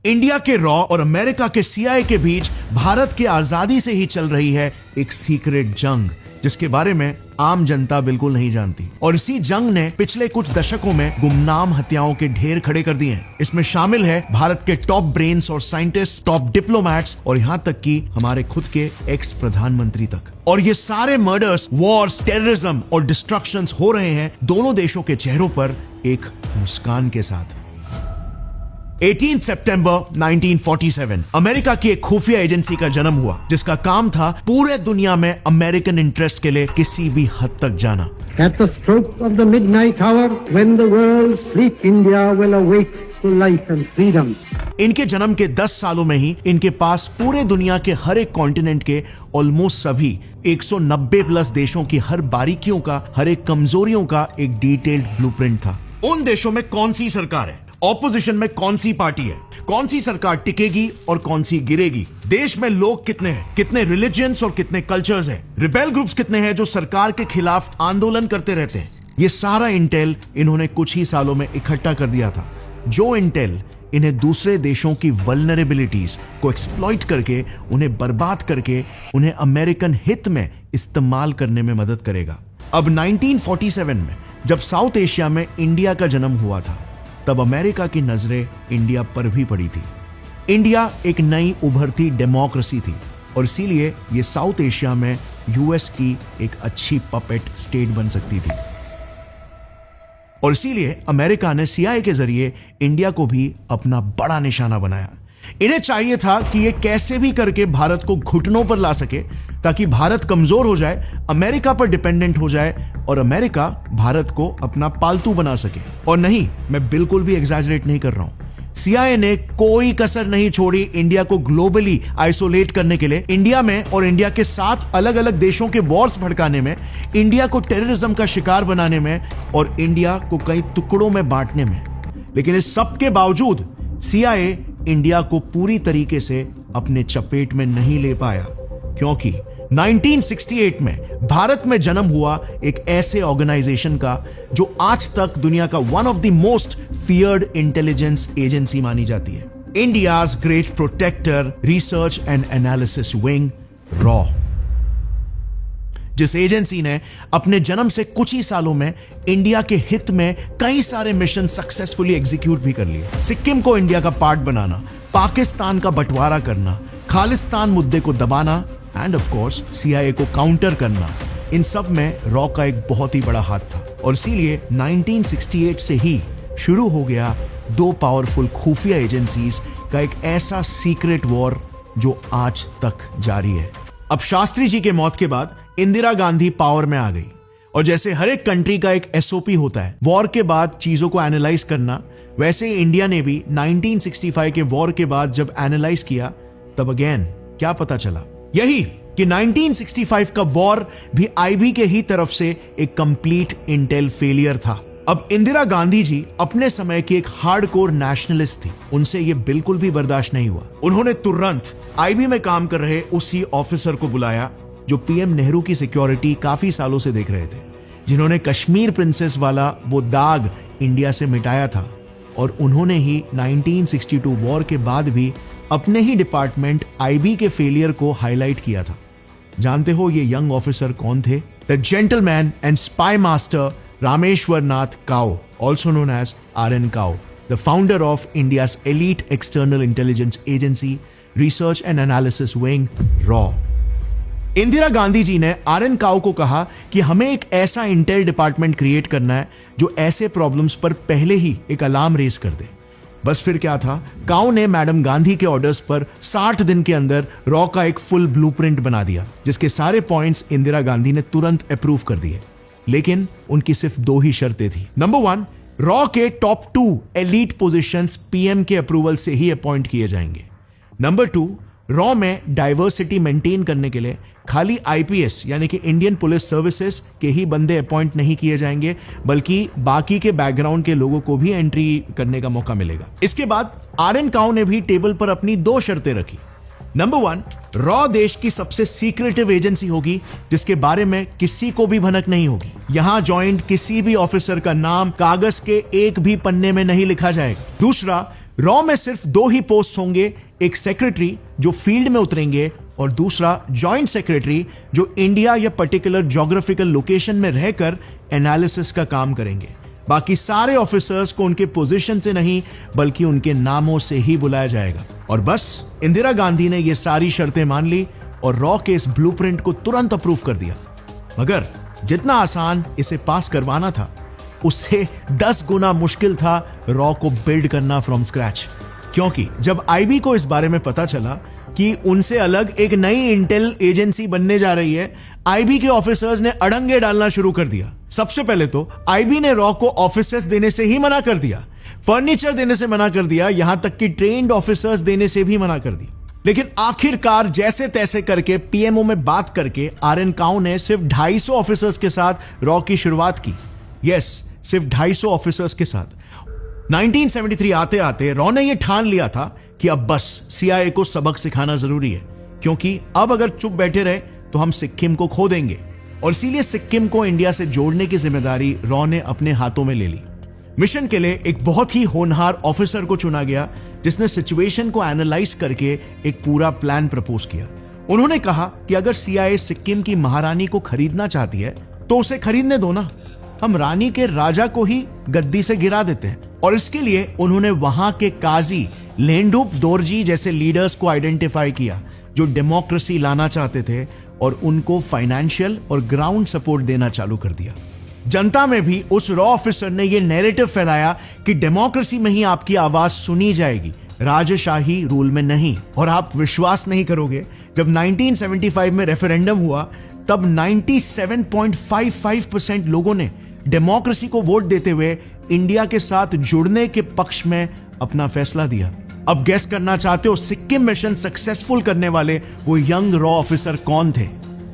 India के raw और America के सीआईए के बीच भारत की आजादी से ही चल रही है एक सीक्रेट जंग, जिसके बारे में आम जनता बिल्कुल नहीं जानती। और इसी जंग ने पिछले कुछ दशकों में गुमनाम हत्याओं के ढेर खड़े कर दिए हैं। इसमें शामिल है भारत के टॉप ब्रेन्स और साइंटिस्ट, टॉप डिप्लोमैट्स और यहाँ तक कि हमारे खुद के एक्स प्रधानमंत्री तक। और ये सारे मर्डर्स, वॉर्स, टेररिज्म और डिस्ट्रक्शंस हो रहे हैं दोनों देशों के चेहरों पर एक मुस्कान के साथ। 18 सितंबर 1947 अमेरिका की एक खुफिया एजेंसी का जन्म हुआ, जिसका काम था पूरे दुनिया में अमेरिकन इंटरेस्ट के लिए किसी भी हद तक जाना। At the stroke of the midnight hour, when the world sleep, India will awake to life and freedom. इनके जन्म के 10 सालों में ही इनके पास पूरे दुनिया के हर एक कॉन्टिनेंट के ऑलमोस्ट सभी 190 प्लस देशों की हर बारीकियों का, हर एक कमजोरियों का एक डिटेल्ड ब्लूप्रिंट था। उन देशों में कौन सी सरकार है, ऑपोजिशन में कौन सी पार्टी है, कौन सी सरकार टिकेगी और कौन सी गिरेगी, देश में लोग कितने हैं, कितने रिलीजियंस और कितने कल्चर्स हैं, रिबेल ग्रुप्स कितने हैं जो सरकार के खिलाफ आंदोलन करते रहते हैं। ये सारा इंटेल इन्होंने कुछ ही सालों में इकट्ठा कर दिया था, जो इंटेल इन्हें दूसरे देशों की वल्नरेबिलिटीज को एक्सप्लॉइट करके, उन्हें बर्बाद करके, उन्हें अमेरिकन हित में इस्तेमाल करने में मदद करेगा। अब 1947 में जब साउथ एशिया में इंडिया का जन्म हुआ था, तब अमेरिका की नजरें इंडिया पर भी पड़ी थी। इंडिया एक नई उभरती डेमोक्रेसी थी और इसीलिए ये साउथ एशिया में यूएस की एक अच्छी पपेट स्टेट बन सकती थी। और इसीलिए अमेरिका ने सीआईए के जरिए इंडिया को भी अपना बड़ा निशाना बनाया। इन्हें चाहिए था कि ये कैसे भी करके भारत को घुटनों पर ला सके, ताकि भारत कमजोर हो जाए, अमेरिका पर डिपेंडेंट हो जाए और अमेरिका भारत को अपना पालतू बना सके। और नहीं, मैं बिल्कुल भी एग्जैजरेट नहीं कर रहा हूं। सीआईए ने कोई कसर नहीं छोड़ी इंडिया को ग्लोबली आइसोलेट करने के लिए, इंडिया में और इंडिया के साथ अलग अलग देशों के वॉर्स भड़काने में, इंडिया को टेररिज्म का शिकार बनाने में और इंडिया को कई टुकड़ों में बांटने में। लेकिन इस सब के बावजूद सीआईए इंडिया को पूरी तरीके से अपने चपेट में नहीं ले पाया, क्योंकि 1968 में भारत में जन्म हुआ एक ऐसे ऑर्गेनाइजेशन का जो आज तक दुनिया का one of the most feared intelligence agency मानी जाती है, India's great protector research and analysis wing, रॉ। जिस एजेंसी ने अपने जन्म से कुछ ही सालों में इंडिया के हित में कई सारे मिशन सक्सेसफुली एग्जीक्यूट भी कर लिए। सिक्किम को इंडिया का पार्ट बनाना, पाकिस्तान का बंटवारा करना, खालिस्तान मुद्दे को दबाना एंड ऑफ कोर्स सीआईए को काउंटर करना, इन सब में रॉ का एक बहुत ही बड़ा हाथ था। और इसीलिए 1968 से ही शुरू हो गया दो पावरफुल खुफिया एजेंसीज का एक ऐसा सीक्रेट वॉर जो आज तक जारी है। अब शास्त्री जी के मौत के बाद इंदिरा गांधी पावर में आ गई, और जैसे हर एक कंट्री का एक एसओपी होता है वॉर के बाद चीजों को एनालाइज करना, वैसे ही इंडिया ने भी 1965 के वॉर के बाद जब एनालाइज किया, तब अगेन क्या पता चला, यही कि 1965 का वॉर भी आईबी के ही तरफ से एक कंप्लीट इंटेल फेलियर था। अब इंदिरा गांधी जी अपने समय की एक हार्डकोर नेशनलिस्ट थी, उनसे यह बिल्कुल भी बर्दाश्त नहीं हुआ। उन्होंने तुरंत आईबी में काम कर रहे उसी ऑफिसर को बुलाया जो पीएम नेहरू की सिक्योरिटी काफी सालों से देख रहे थे, जिन्होंने कश्मीर प्रिंसेस वाला वो दाग इंडिया से मिटाया था। और उन्होंने ही 1962 वॉर के बाद भी अपने ही डिपार्टमेंट आईबी के फेलियर को हाईलाइट किया था। जानते हो ये यंग ऑफिसर कौन थे? The gentleman and spy master Rameshwar Nath Kao, also known as RN Kao, the founder of India's elite external intelligence agency, research and analysis wing, RAW. Indira Gandhi ji ने आरएन काओ को कहा कि हमें एक ऐसा इंटेल डिपार्टमेंट क्रिएट करना है जो ऐसे प्रॉब्लम्स पर पहले ही एक अलार्म रेज कर दे। बस फिर क्या था, काओ ने मैडम गांधी के ऑर्डर्स पर 60 दिन के अंदर रॉ का एक फुल ब्लूप्रिंट बना दिया, जिसके सारे पॉइंट्स इंदिरा गांधी ने तुरंत अप्रूव कर दिए। लेकिन उनकी सिर्फ दो ही शर्तें थी। नंबर 1, रॉ के टॉप 2 एलीट पोजीशंस पीएम के अप्रूवल से ही अपॉइंट किए जाएंगे। नंबर 2, रॉ में डाइवर्सिटी मेंटेन करने के लिए खाली आईपीएस यानी कि इंडियन पुलिस सर्विसेज के ही बंदे अपॉइंट नहीं किए जाएंगे, बल्कि बाकी के बैकग्राउंड के लोगों को भी एंट्री करने का मौका मिलेगा। इसके बाद आरएन काओ ने भी टेबल पर अपनी 2 शर्तें रखी। नंबर 1, रॉ देश की सबसे सीक्रेटिव एजेंसी होगी, जिसके बारे में किसी को भी भनक नहीं होगी। यहां ज्वाइंट किसी भी ऑफिसर का नाम कागज के एक भी पन्ने में नहीं लिखा जाएगा। दूसरा, रॉ में सिर्फ 2 ही पोस्ट होंगे, एक सेक्रेटरी जो फील्ड में उतरेंगे और दूसरा जॉइंट सेक्रेटरी जो इंडिया या पर्टिकुलर ज्योग्राफिकल लोकेशन में रहकर एनालिसिस का काम करेंगे। बाकी सारे ऑफिसर्स को उनके पोजीशन से नहीं बल्कि उनके नामों से ही बुलाया जाएगा। और बस इंदिरा गांधी ने यह सारी शर्तें मान ली और रॉ के इस ब्लूप्रिंट को तुरंत अप्रूव कर दिया। मगर जितना आसान इसे पास करवाना था उससे 10 गुना मुश्किल था रॉ को बिल्ड करना फ्रॉम स्क्रैच। क्योंकि जब आईबी को इस बारे में पता चला कि उनसे अलग एक नई इंटेल एजेंसी बनने जा रही है, आईबी के ऑफिसर्स ने अड़ंगे डालना शुरू कर दिया। सबसे पहले तो आईबी ने रॉ को ऑफिसर्स देने से ही मना कर दिया, फर्नीचर देने से मना कर दिया, यहां तक कि ट्रेन्ड ऑफिसर्स देने से भी मना कर दिया। लेकिन आखिरकार जैसे तैसे करके पीएमओ में बात करके आरएन काउ ने सिर्फ 250 ऑफिसर्स के साथ रॉ की शुरुआत की। यस, सिर्फ 250 ऑफिसर्स के साथ। 1973 आते आते रॉ ने यह ठान लिया था कि अब बस सीआईए को सबक सिखाना जरूरी है, क्योंकि अब अगर चुप बैठे रहे तो हम सिक्किम को खो देंगे। और इसीलिए सिक्किम को इंडिया से जोड़ने की जिम्मेदारी रॉ ने अपने हाथों में ले ली। मिशन के लिए एक बहुत ही होनहार ऑफिसर को चुना गया जिसने सिचुएशन को एनालाइज करके एक पूरा प्लान प्रपोज किया। उन्होंने कहा कि अगर सीआईए सिक्किम की महारानी को खरीदना चाहती है तो उसे खरीदने दो ना, हम रानी के राजा को ही गद्दी से गिरा देते हैं। और इसके लिए उन्होंने वहां के काजी लेंडुप दोरजी जैसे लीडर्स को आइडेंटिफाई किया जो डेमोक्रेसी लाना चाहते थे और उनको फाइनेंशियल और ग्राउंड सपोर्ट देना चालू कर दिया। जनता में भी उस रॉ ऑफिसर ने यह नैरेटिव फैलाया कि डेमोक्रेसी में ही आपकी आवाज सुनी जाएगी, राजशाही रूल में नहीं। और आप विश्वास नहीं करोगे, जब 1975 में रेफरेंडम हुआ तब 97.55% लोगों ने डेमोक्रेसी को वोट देते हुए इंडिया के साथ जुड़ने के पक्ष में अपना फैसला दिया। अब गेस करना चाहते हो सिक्किम मिशन सक्सेसफुल करने वाले वो यंग रॉ ऑफिसर कौन थे?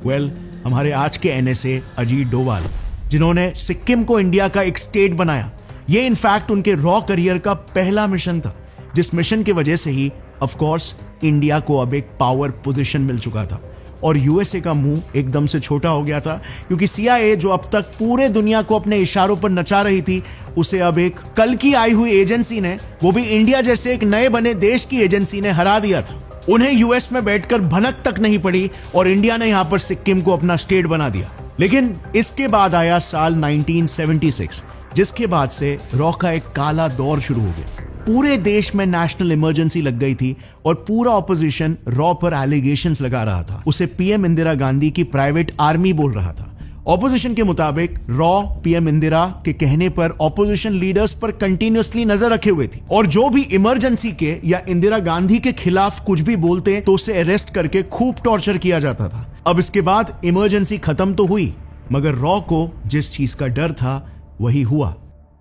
वेल, हमारे आज के एनएसए अजीत डोवाल, जिन्होंने सिक्किम को इंडिया का एक स्टेट बनाया। ये इनफैक्ट उनके रॉ करियर का पहला मिशन था, जिस मिशन की वजह से ही ऑफ कोर्स इंडिया को अब एक पावर पोजीशन मिल चुका था और यूएसए का मुंह एकदम से छोटा हो गया था, क्योंकि सीआईए जो अब तक पूरे दुनिया को अपने इशारों पर नचा रही थी, उसे अब एक कल की आई हुई एजेंसी ने, वो भी इंडिया जैसे एक नए बने देश की एजेंसी ने हरा दिया था। उन्हें यूएस में बैठकर भनक तक नहीं पड़ी और इंडिया ने यहां पर सिक्किम को अपना स्टेट बना दिया। लेकिन इसके बाद आया साल 1976, जिसके बाद से रॉ का एक काला दौर शुरू हो गया। पूरे देश में नेशनल इमरजेंसी लग गई थी और पूरा ऑपोजिशन रॉ पर एलिगेशंस लगा रहा था। उसे पीएम इंदिरा गांधी की प्राइवेट आर्मी बोल रहा था। ऑपोजिशन के मुताबिक रॉ पीएम इंदिरा के कहने पर ऑपोजिशन लीडर्स पर कंटिन्यूअसली नजर रखे हुए थी और जो भी इमरजेंसी के या इंदिरा गांधी के खिलाफ कुछ भी बोलते तो उसे अरेस्ट करके खूब टॉर्चर किया जाता था। अब इसके बाद इमरजेंसी खत्म तो हुई, मगर रॉ को जिस चीज का डर था वही हुआ।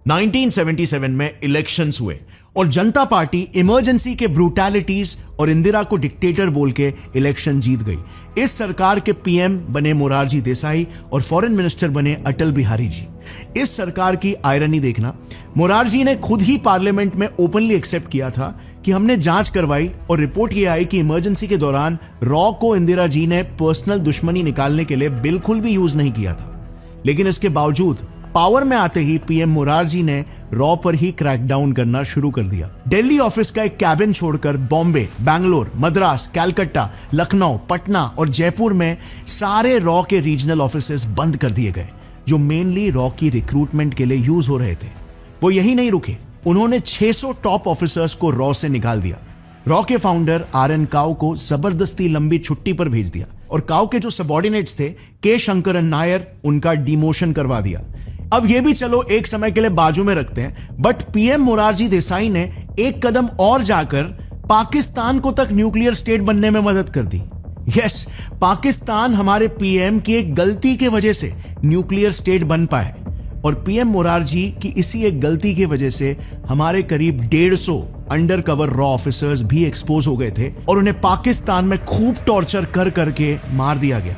1977 में इलेक्शंस हुए और जनता पार्टी इमरजेंसी के ब्रूटैलिटीज और इंदिरा को डिक्टेटर बोल के इलेक्शन जीत गई। इस सरकार के पीएम बने मोरारजी देसाई और फॉरेन मिनिस्टर बने अटल बिहारी जी। इस सरकार की आयरनी देखना, मोरारजी ने खुद ही पार्लियामेंट में ओपनली एक्सेप्ट किया था कि हमने जांच करवाई और रिपोर्ट ये आई कि इमरजेंसी के दौरान रॉ को इंदिरा जी ने पर्सनल दुश्मनी निकालने के लिए बिल्कुल भी यूज नहीं किया था। लेकिन इसके बावजूद पावर में आते ही पीएम मोरारजी ने रॉ पर ही क्रैकडाउन करना शुरू कर दिया। दिल्ली ऑफिस का एक कैबिन छोड़कर बॉम्बे, बैंगलोर, मद्रास, कलकत्ता, लखनऊ, पटना और जयपुर में सारे रॉ के रीजनल ऑफिसेस बंद कर दिए गए, जो मेनली रॉ की रिक्रूटमेंट के लिए यूज हो रहे थे। वो यही नहीं रुके, उन्होंने 600 टॉप ऑफिसर्स को रॉ से निकाल दिया। रॉ के फाउंडर आरएन काउ को जबरदस्ती लंबी छुट्टी पर भेज दिया और काउ के जो सबॉर्डिनेट्स थे के शंकरन नायर, उनका डिमोशन करवा दिया। अब ये भी चलो एक समय के लिए बाजू में रखते हैं, बट पीएम मोरारजी देसाई ने एक कदम और जाकर पाकिस्तान को तक न्यूक्लियर स्टेट बनने में मदद कर दी। यस, पाकिस्तान हमारे पीएम की एक गलती के वजह से न्यूक्लियर स्टेट बन पाए और पीएम मोरारजी की इसी एक गलती की वजह से हमारे करीब 150 अंडर कवर रॉ ऑफिसर्स भी एक्सपोज हो गए थे और उन्हें पाकिस्तान में खूब टॉर्चर कर करके मार दिया गया।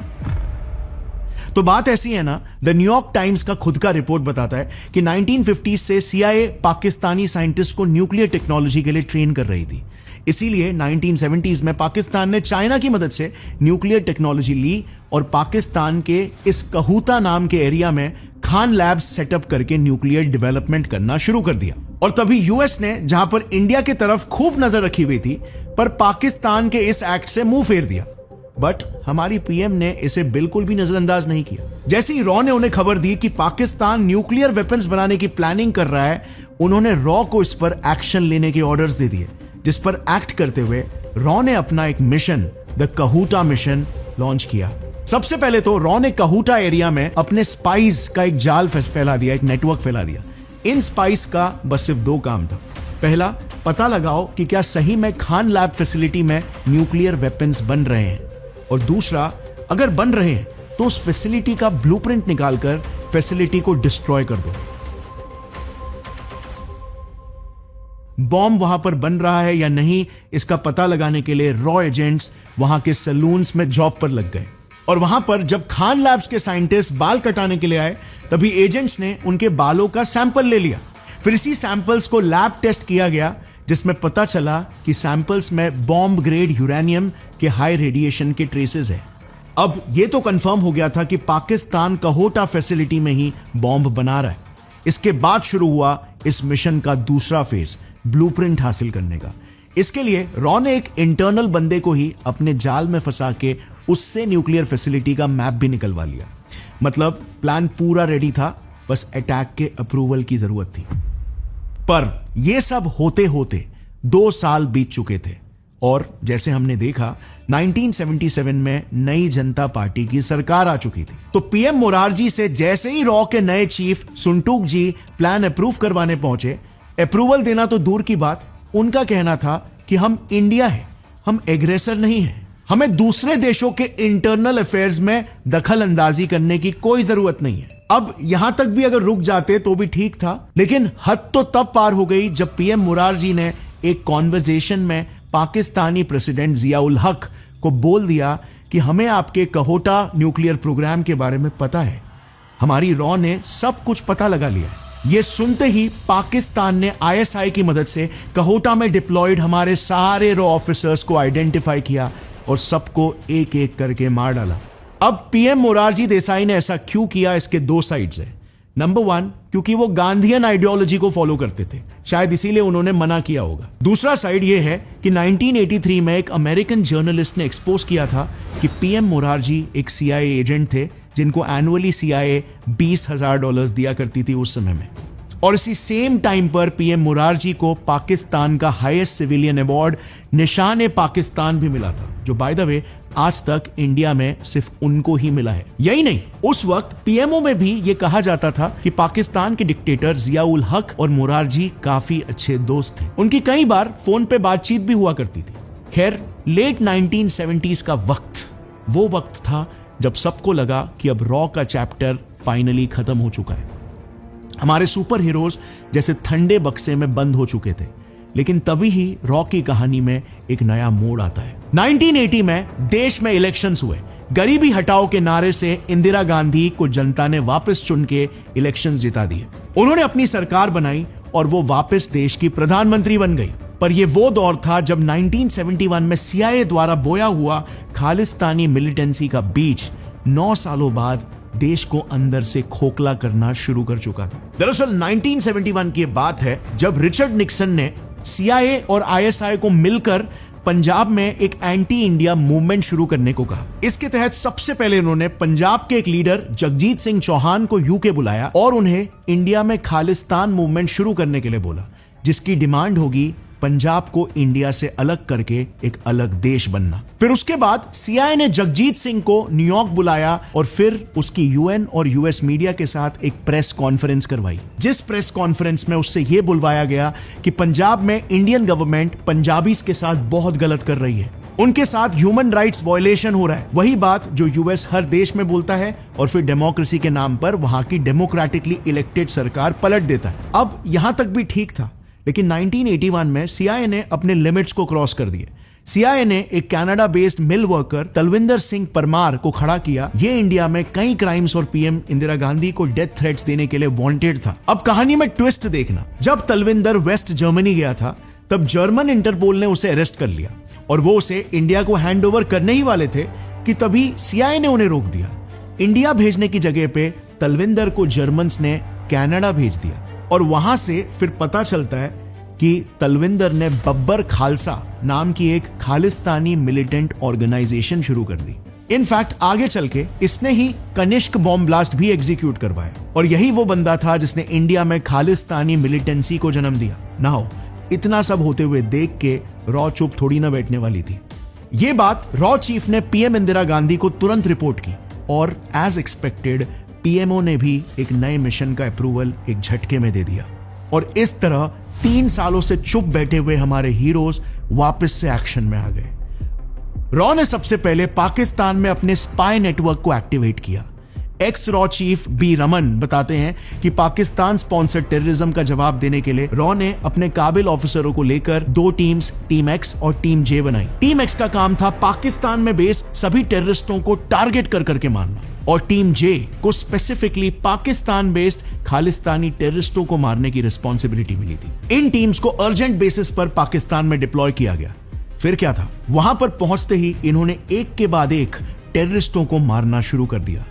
तो बात ऐसी है ना, द न्यूयॉर्क टाइम्स का खुद का रिपोर्ट बताता है कि 1950 से सीआईए पाकिस्तानी साइंटिस्ट को न्यूक्लियर टेक्नोलॉजी के लिए ट्रेन कर रही थी। इसीलिए 1970s में पाकिस्तान ने चाइना की मदद से न्यूक्लियर टेक्नोलॉजी ली और पाकिस्तान के इस कहूता नाम के एरिया में खान लैब्स सेटअप करके न्यूक्लियर डेवलपमेंट करना शुरू कर दिया। और तभी यूएस ने, जहां पर इंडिया की तरफ खूब नजर रखी हुई थी, पर पाकिस्तान के इस एक्ट से मुंह फेर दिया। बट हमारी पीएम ने इसे बिल्कुल भी नजरअंदाज नहीं किया। जैसे ही रॉ ने उन्हें खबर दी कि पाकिस्तान न्यूक्लियर वेपन्स बनाने की प्लानिंग कर रहा है, उन्होंने रॉ को इस पर एक्शन लेने के ऑर्डर्स दे दिए, जिस पर एक्ट करते हुए रॉ ने अपना एक mission, the Kahuta mission, launch किया। सबसे पहले तो रॉ ने कहूटा एरिया में अपने स्पाइस का एक जाल फैला दिया, एक नेटवर्क फैला दिया। इन स्पाइस का बस सिर्फ 2 काम था। पहला, पता लगाओ कि क्या सही में खान लैब फैसिलिटी में न्यूक्लियर वेपन्स बन रहे हैं, और दूसरा, अगर बन रहे हैं तो उस फैसिलिटी का ब्लूप्रिंट निकालकर फैसिलिटी को डिस्ट्रॉय कर दो। बॉम्ब वहां पर बन रहा है या नहीं, इसका पता लगाने के लिए रॉ एजेंट्स वहां के सैलून्स में जॉब पर लग गए। और वहां पर जब खान लैब्स के साइंटिस्ट बाल कटाने के लिए आए, तभी एजेंट्स ने उनके बालों का सैंपल ले लिया। फिर इसी सैंपल्स को लैब टेस्ट किया गया, जिसमें पता चला कि सैंपल्स में बॉम्ब ग्रेड यूरेनियम के हाई रेडिएशन के ट्रेसेस हैं। अब यह तो कंफर्म हो गया था कि पाकिस्तान कहूटा फैसिलिटी में ही बॉम्ब बना रहा है। इसके बाद शुरू हुआ इस मिशन का दूसरा फेज, ब्लूप्रिंट हासिल करने का। इसके लिए रॉ ने एक इंटरनल बंदे को ही अपने जाल में फंसा के उससे न्यूक्लियर फैसिलिटी का मैप भी निकलवा लिया। मतलब प्लान पूरा रेडी था, बस अटैक के अप्रूवल की जरूरत थी। पर यह सब होते होते 2 साल बीत चुके थे, और जैसे हमने देखा 1977 में नई जनता पार्टी की सरकार आ चुकी थी। तो पीएम मोरारजी से जैसे ही रॉ के नए चीफ सुनटूक जी प्लान अप्रूव करवाने पहुंचे, अप्रूवल देना तो दूर की बात, उनका कहना था कि हम इंडिया है, हम एग्रेसर नहीं है, हमें दूसरे देशों के इंटरनल अफेयर्स में दखल अंदाजी करने की कोई जरूरत नहीं है। अब यहां तक भी अगर रुक जाते तो भी ठीक था, लेकिन हद तो तब पार हो गई जब पीएम मोरारजी ने एक कॉन्वर्सेशन में पाकिस्तानी प्रेसिडेंट जियाउल हक को बोल दिया कि हमें आपके कहूटा न्यूक्लियर प्रोग्राम के बारे में पता है, हमारी रॉ ने सब कुछ पता लगा लिया है। यह सुनते ही पाकिस्तान ने आईएसआई की मदद से कहूटा में डिप्लॉयड हमारे सारे रॉ ऑफिसर्स को आइडेंटिफाई किया और सबको एक एक करके मार डाला। अब पीएम मोरारजी देसाई ने ऐसा क्यों किया, इसके 2 साइड्स है। नंबर 1, क्योंकि वो गांधीयन आइडियोलॉजी को फॉलो करते थे, शायद इसीलिए उन्होंने मना किया होगा। दूसरा साइड ये है कि 1983 में एक अमेरिकन जर्नलिस्ट ने एक्सपोज किया था कि पीएम मोरारजी एक सीआईए एजेंट थे, जिनको एनुअली सीआईए $20,000 दिया करती थी उस समय में। और इसी सेम टाइम पर पीएम मोरारजी को पाकिस्तान का हाईएस्ट सिविलियन अवार्ड निशान पाकिस्तान भी मिला था, जो बाय द वे आज तक इंडिया में सिर्फ उनको ही मिला है। यही नहीं, उस वक्त पीएमओ में भी यह कहा जाता था कि पाकिस्तान के डिक्टेटर जियाउल हक और मोरारजी काफी अच्छे दोस्त थे। उनकी कई बार फोन पे बातचीत भी हुआ करती थी। खैर, लेट 1970s का वक्त वो वक्त था जब सबको लगा कि अब रॉ का चैप्टर फाइनली खत्म हो चुका है। हमारे सुपर हीरोज जैसे ठंडे बक्से में बंद हो चुके थे। लेकिन तभी ही रॉ की कहानी में एक नया मोड़ आता है। 1980 में देश में इलेक्शंस हुए। गरीबी हटाओ के नारे से इंदिरा गांधी को जनता ने वापस चुन के इलेक्शंस जिता दिए। उन्होंने अपनी सरकार बनाई और वो वापस देश की प्रधानमंत्री बन गई। पर यह वो दौर था जब 1971 में सीआईए द्वारा बोया हुआ खालिस्तानी मिलिटेंसी का बीज 9 सालों बाद देश को अंदर से खोखला करना शुरू कर चुका था। दरअसल 1971 की बात है जब रिचर्ड निक्सन ने सीआईए और आईएसआई को मिलकर पंजाब में एक एंटी इंडिया मूवमेंट शुरू करने को कहा। इसके तहत सबसे पहले उन्होंने पंजाब के एक लीडर जगजीत सिंह चौहान को यूके बुलाया और उन्हें इंडिया में खालिस्तान मूवमेंट शुरू करने के लिए बोला, जिसकी डिमांड होगी पंजाब को इंडिया से अलग करके एक अलग देश बनना। फिर उसके बाद सीआईए ने जगजीत सिंह को न्यूयॉर्क बुलाया और फिर उसकी यूएन और यूएस मीडिया के साथ एक प्रेस कॉन्फ्रेंस करवाई, जिस प्रेस कॉन्फ्रेंस में उससे यह बुलवाया गया कि पंजाब में इंडियन गवर्नमेंट पंजाबीज के साथ बहुत गलत कर रही है, उनके साथ ह्यूमन राइट्स वायलेशन हो रहा है। वही बात जो यूएस हर देश में बोलता है और फिर डेमोक्रेसी के नाम पर वहां की डेमोक्रेटिकली इलेक्टेड सरकार पलट देता है। अब यहां तक भी ठीक था, लेकिन 1981 में सीआईए ने अपने लिमिट्स को क्रॉस कर दिए। सीआईए ने एक Canada based mill worker Talwinder Singh Parmar को खड़ा किया। ये इंडिया में कई क्राइम्स और पीएम इंदिरा गांधी को डेथ थ्रेट्स देने के लिए वांटेड था। अब कहानी में ट्विस्ट देखना, जब तलविंदर वेस्ट जर्मनी गया था तब जर्मन इंटरपोल ने उसे अरेस्ट कर लिया और वो उसे इंडिया को हैंड ओवर करने ही वाले थे कि तभी सीआईए ने उन्हें रोक दिया। इंडिया भेजने की जगह पे तलविंदर को जर्मन्स ने कनाडा भेज दिया और वहां से फिर पता चलता है कि तलविंदर ने बब्बर खालसा नाम की एक खालिस्तानी मिलिटेंट ऑर्गेनाइजेशन शुरू कर दी। इनफैक्ट आगे चल के इसने ही कनिष्क बॉम्ब ब्लास्ट भी एग्जीक्यूट करवाया और यही वो बंदा था जिसने इंडिया में खालिस्तानी मिलिटेंसी को जन्म दिया। नाउ इतना सब होते हुए देख के रॉ चुप थोड़ी ना बैठने वाली थी। ये बात रॉ चीफ ने पीएम इंदिरा गांधी को तुरंत रिपोर्ट की और एज एक्सपेक्टेड पीएमओ ने भी एक नए मिशन का अप्रूवल एक झटके में दे दिया और इस तरह 3 सालों से चुप बैठे हुए हमारे हीरोज वापस से एक्शन में आ गए। रॉ ने सबसे पहले पाकिस्तान में अपने स्पाई नेटवर्क को एक्टिवेट किया। एक्स रॉ चीफ बी रमन बताते हैं कि पाकिस्तान स्पॉन्सर्ड टेररिज्म का जवाब देने के लिए रॉ ने अपने काबिल ऑफिसरों को लेकर 2 टीम्स, टीम एक्स और टीम जे बनाई। टीम एक्स का काम था पाकिस्तान में बेस सभी टेररिस्टों को टारगेट कर करके मारना और टीम जे को स्पेसिफिकली पाकिस्तान बेस्ड खालिस्तानी टेररिस्टों को मारने की रिस्पॉन्सिबिलिटी मिली थी। इन टीम्स को अर्जेंट बेसिस पर पाकिस्तान में डिप्लॉय किया गया। फिर क्या था, वहां पर पहुंचते ही इन्होंने एक के बाद एक टेररिस्टों को मारना शुरू कर दिया।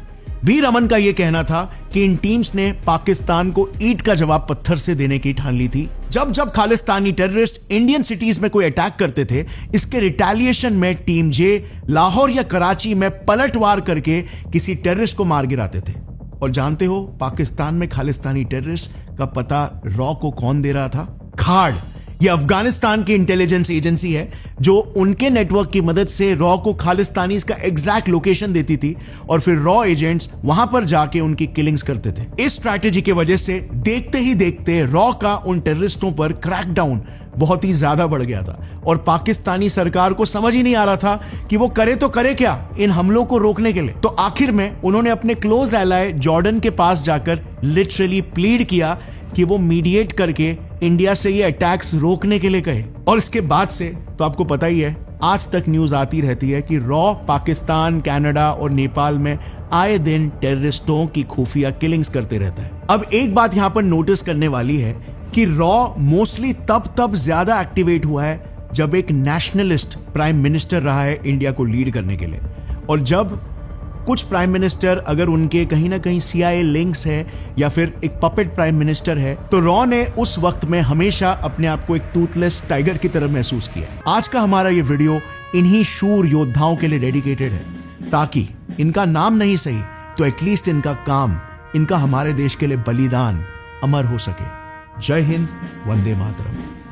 बी रमन का यह कहना था कि इन टीम्स ने पाकिस्तान को ईंट का जवाब पत्थर से देने की ठान ली थी। जब जब खालिस्तानी टेररिस्ट इंडियन सिटीज में कोई अटैक करते थे, इसके रिटेलिएशन में टीम जे लाहौर या कराची में पलटवार करके किसी टेररिस्ट को मार गिराते थे। और जानते हो पाकिस्तान में खालिस्तानी टेररिस्ट का पता रॉ को कौन दे रहा था? खाड़। यह अफगानिस्तान की इंटेलिजेंस एजेंसी है जो उनके नेटवर्क की मदद से रॉ को खालिस्तानी का एग्जैक्ट लोकेशन देती थी और फिर रॉ एजेंट्स वहां पर जाके उनकी किलिंग्स करते थे। इस स्ट्रैटेजी की वजह से देखते ही देखते रॉ का उन टेररिस्टों पर क्रैकडाउन बहुत ही ज्यादा बढ़ गया था और पाकिस्तानी सरकार को समझ ही नहीं आ रहा था कि वो करे तो करे क्या इन हमलों को रोकने के लिए। तो आखिर में उन्होंने अपने क्लोज एलाय जॉर्डन के पास जाकर लिटरली प्लीड किया कि वो मीडिएट करके इंडिया से ये अटैक्स रोकने के लिए कहे। और इसके बाद से तो आपको पता ही है, आज तक न्यूज आती रहती है कि रॉ पाकिस्तान, कनाडा और नेपाल में आए दिन टेररिस्टों की खुफिया किलिंग्स करते रहता है। अब एक बात यहां पर नोटिस करने वाली है कि रॉ मोस्टली तब ज्यादा एक्टिवेट हुआ है जब एक नेशनलिस्ट प्राइम मिनिस्टर रहा है इंडिया को लीड करने के लिए। और जब कुछ प्राइम मिनिस्टर अगर उनके कहीं ना कहीं CIA लिंक्स है या फिर एक पपेट प्राइम मिनिस्टर है, तो रॉ ने उस वक्त में हमेशा अपने आप को एक टूथलेस टाइगर की तरह महसूस किया। आज का हमारा ये वीडियो इन्हीं शूर योद्धाओं के लिए डेडिकेटेड है ताकि इनका नाम नहीं सही तो एटलीस्ट इनका काम, इनका हमारे देश के लिए बलिदान अमर हो सके। जय हिंद, वंदे मातरम।